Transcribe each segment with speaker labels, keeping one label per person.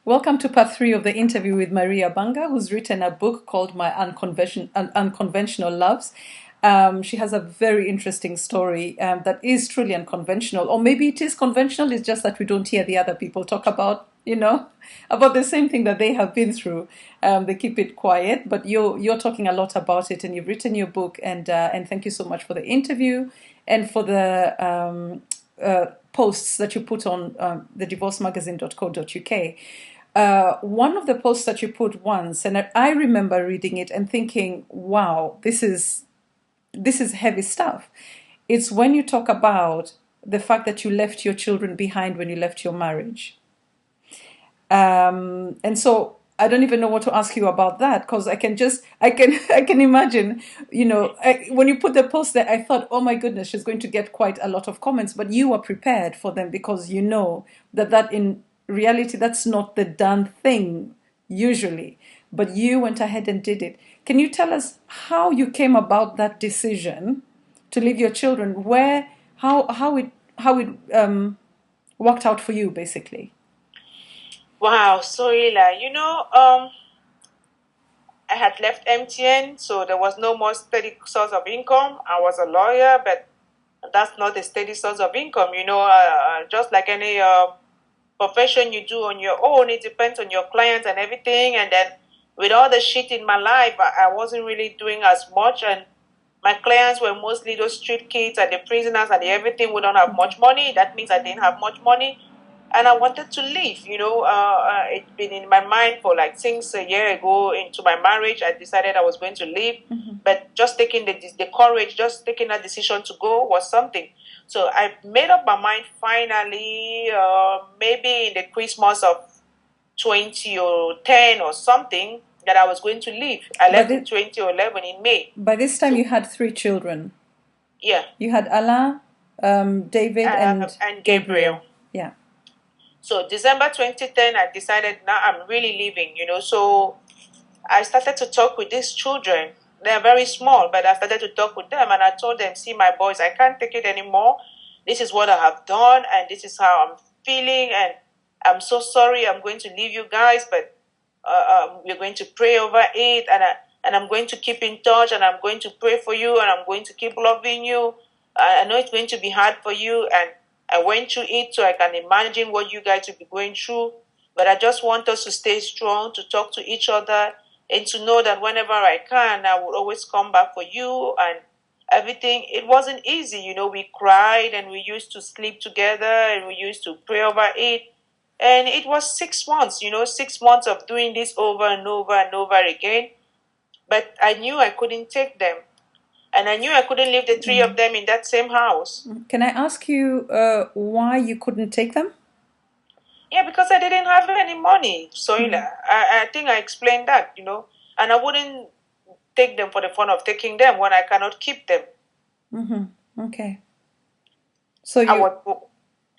Speaker 1: Welcome to part three of the interview with Maria Abanga, who's written a book called My Unconventional Loves. She has a very interesting story that is truly unconventional, or maybe it is conventional. It's just that we don't hear the other people talk about, about the same thing that they have been through. They keep it quiet, but you're talking a lot about it, and you've written your book. And thank you so much for the interview and for the posts that you put on the divorcemagazine.co.uk. One of the posts that you put once, and I remember reading it and thinking, "Wow, this is heavy stuff." It's when you talk about the fact that you left your children behind when you left your marriage, and so I don't even know what to ask you about that because I can imagine, when you put the post there, I thought, oh my goodness, she's going to get quite a lot of comments, but you are prepared for them because you know that in reality that's not the done thing usually, but you went ahead and did it. Can you tell us how you came about that decision to leave your children? How it worked out for you, basically?
Speaker 2: Wow, so Ila, I had left MTN, so there was no more steady source of income. I was a lawyer, but that's not a steady source of income. Just like any profession you do on your own, it depends on your clients and everything. And then with all the shit in my life, I wasn't really doing as much. And my clients were mostly those street kids and the prisoners and everything. We don't have much money. That means I didn't have much money. And I wanted to leave. It's been in my mind for like since a year ago into my marriage. I decided I was going to leave, but just taking the courage, just taking that decision to go was something. So I made up my mind finally, maybe in the Christmas of 2010 or something, that I was going to leave. I
Speaker 1: But
Speaker 2: left in 2011 in May.
Speaker 1: by this time, you had three children.
Speaker 2: Yeah,
Speaker 1: You had Alain, David, and
Speaker 2: and
Speaker 1: Gabriel.
Speaker 2: Gabriel.
Speaker 1: Yeah.
Speaker 2: So December 2010, I decided now I'm really leaving. So I started to talk with these children. They're very small, but I started to talk with them and I told them, see, my boys, I can't take it anymore. This is what I have done and this is how I'm feeling. And I'm so sorry. I'm going to leave you guys, but we're going to pray over it. And I'm going to keep in touch and I'm going to pray for you and I'm going to keep loving you. I know it's going to be hard for you. And I went through it, so I can imagine what you guys will be going through. But I just want us to stay strong, to talk to each other, and to know that whenever I can, I will always come back for you and everything. It wasn't easy. We cried and we used to sleep together and we used to pray over it. And it was 6 months, 6 months of doing this over and over and over again. But I knew I couldn't take them. And I knew I couldn't leave the three of them in that same house.
Speaker 1: Can I ask you why you couldn't take them?
Speaker 2: Yeah, because I didn't have any money, Soila. I think I explained that. And I wouldn't take them for the fun of taking them when I cannot keep them.
Speaker 1: Okay. So
Speaker 2: I
Speaker 1: you,
Speaker 2: was,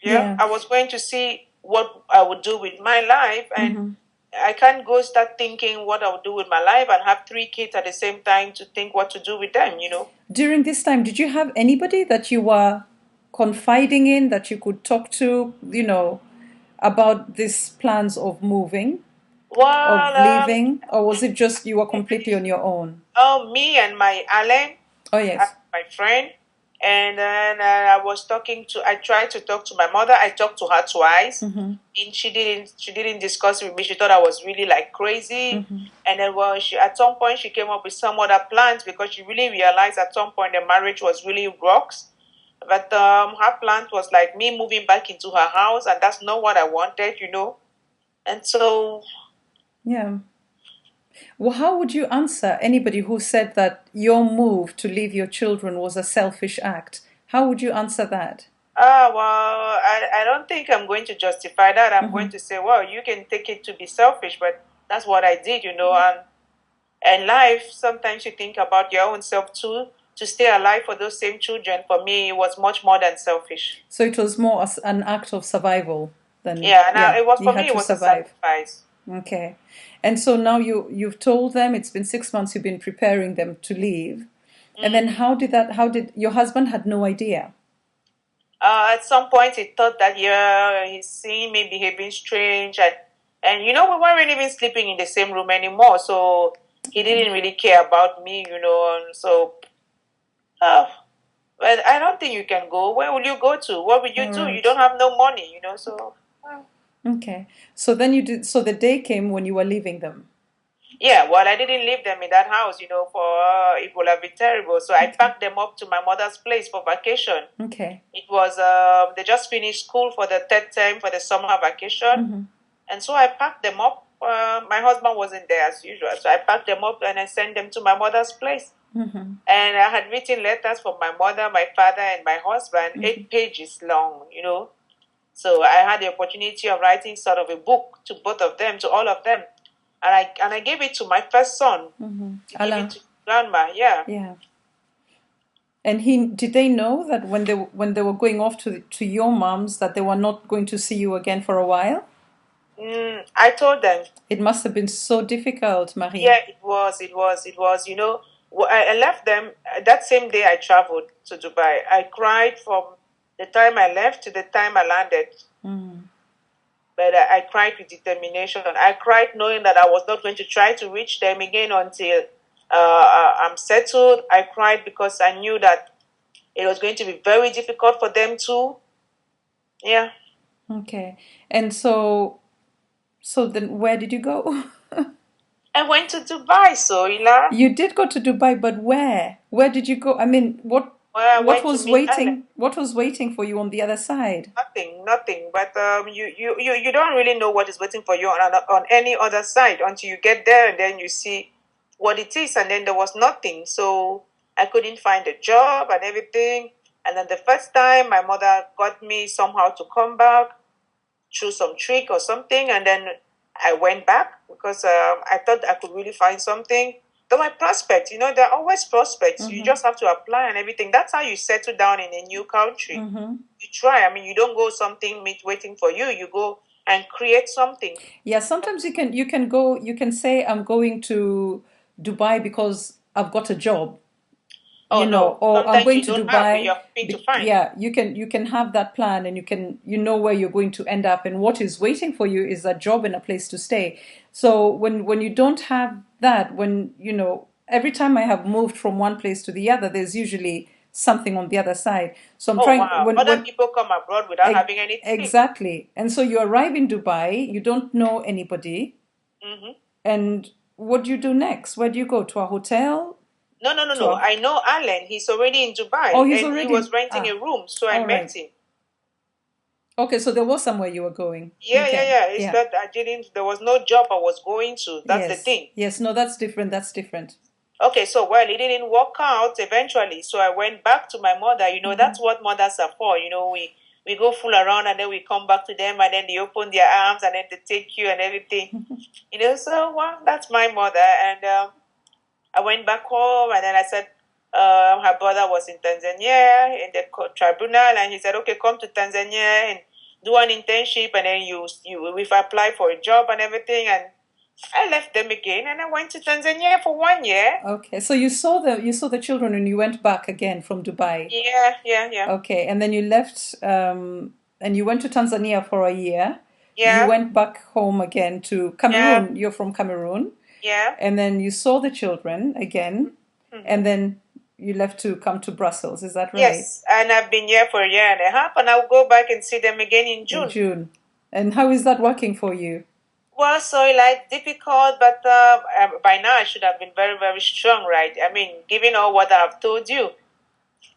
Speaker 2: yeah,
Speaker 1: yeah.
Speaker 2: I was going to see what I would do with my life, and I can't go start thinking what I would do with my life and have three kids at the same time to think what to do with them.
Speaker 1: During this time, did you have anybody that you were confiding in that you could talk to, about these plans of moving, of
Speaker 2: Well,
Speaker 1: leaving, or was it just you were completely on your own?
Speaker 2: me and my Alan,
Speaker 1: Oh, yes.
Speaker 2: my friend, and then I tried to talk to my mother. I talked to her twice, and she didn't discuss with me. She thought I was really like crazy. And then at some point she came up with some other plans because she really realized at some point the marriage was really rocks. But her plan was like me moving back into her house, and that's not what I wanted. And so
Speaker 1: Yeah. Well, how would you answer anybody who said that your move to leave your children was a selfish act? How would you answer that?
Speaker 2: Well, I don't think I'm going to justify that. I'm going to say, well, you can take it to be selfish, but that's what I did. And life, sometimes you think about your own self too. To stay alive for those same children, for me, it was much more than selfish.
Speaker 1: So it was more as an act of survival than,
Speaker 2: Yeah, and
Speaker 1: yeah,
Speaker 2: it was
Speaker 1: you
Speaker 2: for me,
Speaker 1: had
Speaker 2: it
Speaker 1: to
Speaker 2: was a
Speaker 1: survive.
Speaker 2: sacrifice.
Speaker 1: Okay. And so now you've told them it's been 6 months you've been preparing them to leave. And then how did your husband had no idea?
Speaker 2: At some point, he thought that, yeah, he's seeing me behaving strange, and And we weren't even sleeping in the same room anymore. So he didn't really care about me, And so, uh, but I don't think you can go. Where will you go to? What will you
Speaker 1: All
Speaker 2: do? You
Speaker 1: right.
Speaker 2: don't have no money, So,
Speaker 1: Okay. So then you did. So the day came when you were leaving them.
Speaker 2: yeah. Well, I didn't leave them in that house, For it would have been terrible. So I
Speaker 1: Okay.
Speaker 2: packed them up to my mother's place for vacation.
Speaker 1: Okay.
Speaker 2: It was they just finished school for the third term for the summer vacation,
Speaker 1: Mm-hmm.
Speaker 2: and so I packed them up. My husband wasn't there as usual, so I packed them up and I sent them to my mother's place.
Speaker 1: Mm-hmm.
Speaker 2: And I had written letters from my mother, my father, and my husband,
Speaker 1: Mm-hmm.
Speaker 2: 8 pages long, So I had the opportunity of writing sort of a book to both of them, to all of them, and I gave it to my first son
Speaker 1: Mm-hmm.
Speaker 2: to give it
Speaker 1: Alain.
Speaker 2: to grandma. Yeah.
Speaker 1: Yeah. And he did they know that when they were going off to your mom's that they were not going to see you again for a while?
Speaker 2: I told them.
Speaker 1: It must have been so difficult, Marie.
Speaker 2: Yeah, it was. It was. It was. I left them that same day. I traveled to Dubai. I cried from the time I left to the time I landed.
Speaker 1: Mm.
Speaker 2: But I cried with determination. I cried knowing that I was not going to try to reach them again until I'm settled. I cried because I knew that it was going to be very difficult for them too. Yeah.
Speaker 1: Okay. And so then where did you go?
Speaker 2: I went to Dubai, so
Speaker 1: You did go to Dubai, but where? Where did you go? I mean, what
Speaker 2: well, I
Speaker 1: what
Speaker 2: went to
Speaker 1: was
Speaker 2: meet Alex.
Speaker 1: waiting? What was waiting for you on the other side?
Speaker 2: Nothing, nothing. But you don't really know what is waiting for you on any other side until you get there and then you see what it is. And then there was nothing, so I couldn't find a job and everything. And then the first time, my mother got me somehow to come back through some trick or something, and then I went back because I thought I could really find something. Though my prospects, there are always prospects. You
Speaker 1: Mm-hmm.
Speaker 2: just have to apply and everything. That's how you settle down in a new country.
Speaker 1: Mm-hmm.
Speaker 2: You try. I mean, you don't go something waiting for you. You go and create something.
Speaker 1: Yeah, sometimes you can go you can say I'm going to Dubai because I've got a job,
Speaker 2: Oh no,
Speaker 1: or I'm
Speaker 2: sometimes
Speaker 1: going
Speaker 2: you
Speaker 1: to
Speaker 2: don't have, but
Speaker 1: Dubai.
Speaker 2: you're hoping to find.
Speaker 1: Yeah, you can have that plan, and you know where you're going to end up, and what is waiting for you is a job and a place to stay. So when you don't have that, when every time I have moved from one place to the other, there's usually something on the other side. So I'm
Speaker 2: Oh
Speaker 1: trying
Speaker 2: wow, other
Speaker 1: when
Speaker 2: people come abroad without having anything.
Speaker 1: exactly, and so you arrive in Dubai, you don't know anybody,
Speaker 2: Hmm.
Speaker 1: and what do you do next? Where do you go? To a hotel?
Speaker 2: No, no, no,
Speaker 1: To
Speaker 2: no.
Speaker 1: a
Speaker 2: I know Alan. He's already in
Speaker 1: Oh,
Speaker 2: Dubai,
Speaker 1: he's
Speaker 2: and he was
Speaker 1: already
Speaker 2: renting a room, so I
Speaker 1: all
Speaker 2: met
Speaker 1: right.
Speaker 2: him.
Speaker 1: Okay, so there was somewhere you were going.
Speaker 2: Yeah, yeah,
Speaker 1: Okay.
Speaker 2: yeah. It's
Speaker 1: Yeah.
Speaker 2: that I didn't. There was no job I was going to. That's the
Speaker 1: Yes.
Speaker 2: thing.
Speaker 1: Yes. No, that's different. That's different.
Speaker 2: Okay, so well, it didn't work out eventually. So I went back to my mother.
Speaker 1: Hmm.
Speaker 2: That's what mothers are for. We go fool around and then we come back to them and then they open their arms and then they take you and everything. So well, that's my mother. And I went back home and then I said, her brother was in Tanzania in the tribunal, and he said, okay, come to Tanzania and do an internship, and then we've applied for a job and everything, and I left them again, and I went to Tanzania for 1 year.
Speaker 1: Okay. So you saw the children and you went back again from Dubai.
Speaker 2: Yeah, yeah, yeah,
Speaker 1: Okay, and then you left and you went to Tanzania for a year. You
Speaker 2: yeah,
Speaker 1: went back home again to
Speaker 2: yeah,
Speaker 1: Cameroon. You're from Cameroon.
Speaker 2: yeah.
Speaker 1: And then you saw the children again,
Speaker 2: Hmm.
Speaker 1: and then you left to come to Brussels. Is that right?
Speaker 2: Yes, and I've been here for a year and a half, and I'll go back and see them again in
Speaker 1: In
Speaker 2: June.
Speaker 1: June. And how is that working for you?
Speaker 2: Well, so like difficult, but by now I should have been very, very strong, right? I mean, given all what I've told you,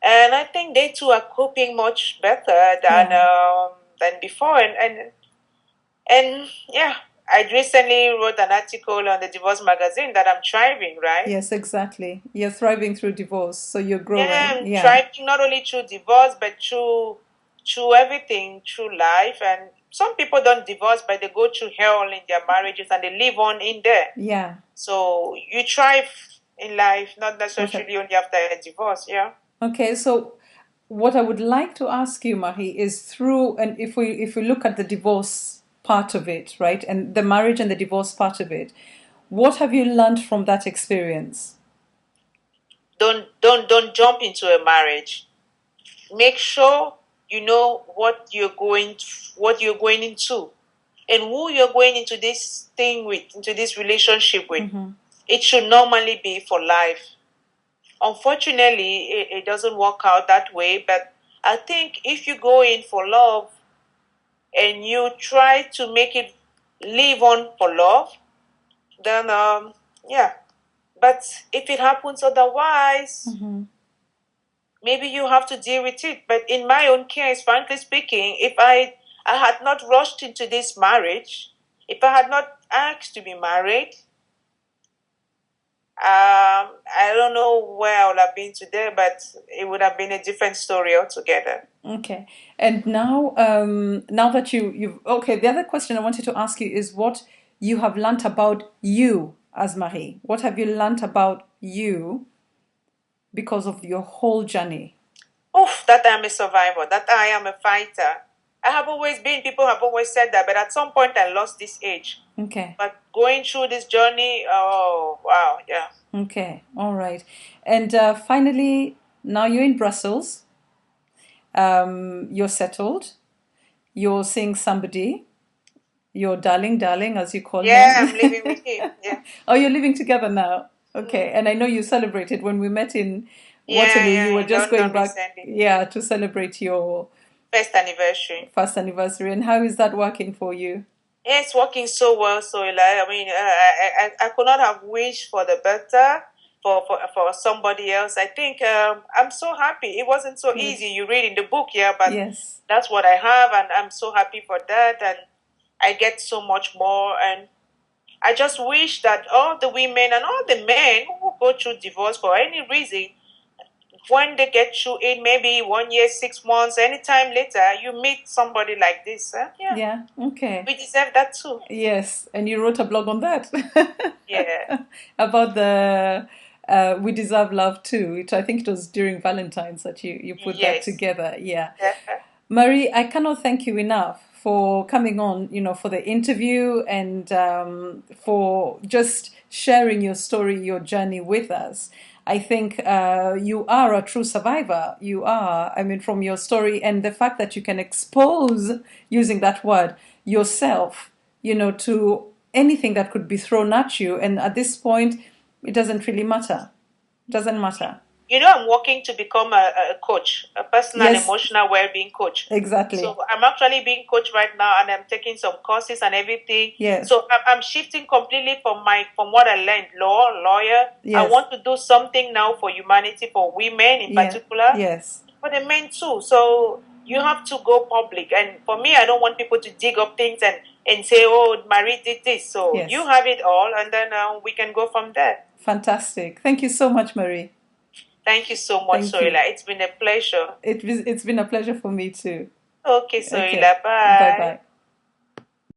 Speaker 2: and I think they too are coping much better
Speaker 1: Yeah.
Speaker 2: than before, and yeah. I recently wrote an article on the Divorce magazine that I'm thriving, right?
Speaker 1: Yes, exactly. You're thriving through divorce, so you're
Speaker 2: Yeah,
Speaker 1: growing.
Speaker 2: I'm
Speaker 1: Yeah.
Speaker 2: thriving not only through divorce but through everything, through life. And some people don't divorce, but they go through hell in their marriages and they live on in there.
Speaker 1: Yeah.
Speaker 2: So you thrive in life, not
Speaker 1: What
Speaker 2: necessarily only after a divorce. Yeah.
Speaker 1: Okay, so what I would like to ask you, Mahi, is through and if we look at the divorce part of it, right, and the marriage and the divorce part of it, what have you learned from that experience?
Speaker 2: Don't jump into a marriage. Make sure you know what you're going into. and who you're going into this thing with, into this relationship with, it should normally be for life. Unfortunately, it doesn't work out that way, but I think if you go in for love and you try to make it live on for love, then yeah. But if it happens otherwise, maybe you have to deal with it. But in my own case, frankly speaking, if I had not rushed into this marriage, if I had not asked to be married, I don't know where I would have been today, but it would have been a different story altogether.
Speaker 1: Okay. And now, now that you've okay, the other question I wanted to ask you is what you have learnt about you as Marie. What have you learnt about you because of your whole journey?
Speaker 2: Oof, that I am a survivor, that I am a fighter. I have always been, people have always said that, but at some point I lost this age.
Speaker 1: Okay.
Speaker 2: But going through this journey, oh, wow, yeah.
Speaker 1: Okay. All right. And finally, now you're in Brussels. You're settled. You're seeing somebody. Your darling, as you call
Speaker 2: Yeah,
Speaker 1: him.
Speaker 2: I'm living with him. Yeah.
Speaker 1: Oh, you're living together now. Okay. And I know you celebrated when we met in
Speaker 2: Yeah,
Speaker 1: Waterloo. You
Speaker 2: yeah,
Speaker 1: were
Speaker 2: in
Speaker 1: just going
Speaker 2: London
Speaker 1: back,
Speaker 2: recently.
Speaker 1: yeah, to celebrate your
Speaker 2: First anniversary.
Speaker 1: first anniversary. And how is that working for you?
Speaker 2: Yeah, it's working so well, so Eli. I mean, I could not have wished for the better for somebody else. I think I'm so happy. It wasn't so
Speaker 1: Good.
Speaker 2: easy. You read in the book, yeah, but
Speaker 1: Yes.
Speaker 2: that's what I have, and I'm so happy for that. And I get so much more. And I just wish that all the women and all the men who go through divorce for any reason, when they get through it, maybe 1 year, 6 months, anytime later, you meet somebody like this. Yeah,
Speaker 1: Yeah. Okay.
Speaker 2: we deserve that too.
Speaker 1: Yes. And you wrote a blog on that.
Speaker 2: Yeah.
Speaker 1: About the We Deserve Love Too, which I think it was during Valentine's that you put that
Speaker 2: Yes.
Speaker 1: together. Yeah.
Speaker 2: Yeah.
Speaker 1: Marie, I cannot thank you enough for coming on, for the interview and for just sharing your story, your journey with us. I think you are a true survivor. You are, I mean, from your story and the fact that you can expose, using that word, yourself, to anything that could be thrown at you. And at this point, it doesn't really matter. It doesn't matter.
Speaker 2: I'm working to become a coach, a personal and
Speaker 1: Yes,
Speaker 2: emotional well-being coach.
Speaker 1: exactly.
Speaker 2: So I'm actually being coached right now, and I'm taking some courses and everything.
Speaker 1: Yes,
Speaker 2: So I'm shifting completely from what I learned, lawyer. I
Speaker 1: yes,
Speaker 2: want to do something now for humanity, for women in
Speaker 1: yeah,
Speaker 2: particular,
Speaker 1: yes.
Speaker 2: for the men too. So you have to go public, and for me, I don't want people to dig up things and say, "Oh, Marie did this." So
Speaker 1: Yes.
Speaker 2: you have it all, and then we can go from there.
Speaker 1: Fantastic. Thank you so much, Marie.
Speaker 2: Thank you so much,
Speaker 1: Thank you.
Speaker 2: Soila. It's been a pleasure.
Speaker 1: It's been a pleasure for me too.
Speaker 2: Okay,
Speaker 1: Okay.
Speaker 2: Soila.
Speaker 1: Bye
Speaker 2: Bye.
Speaker 1: bye.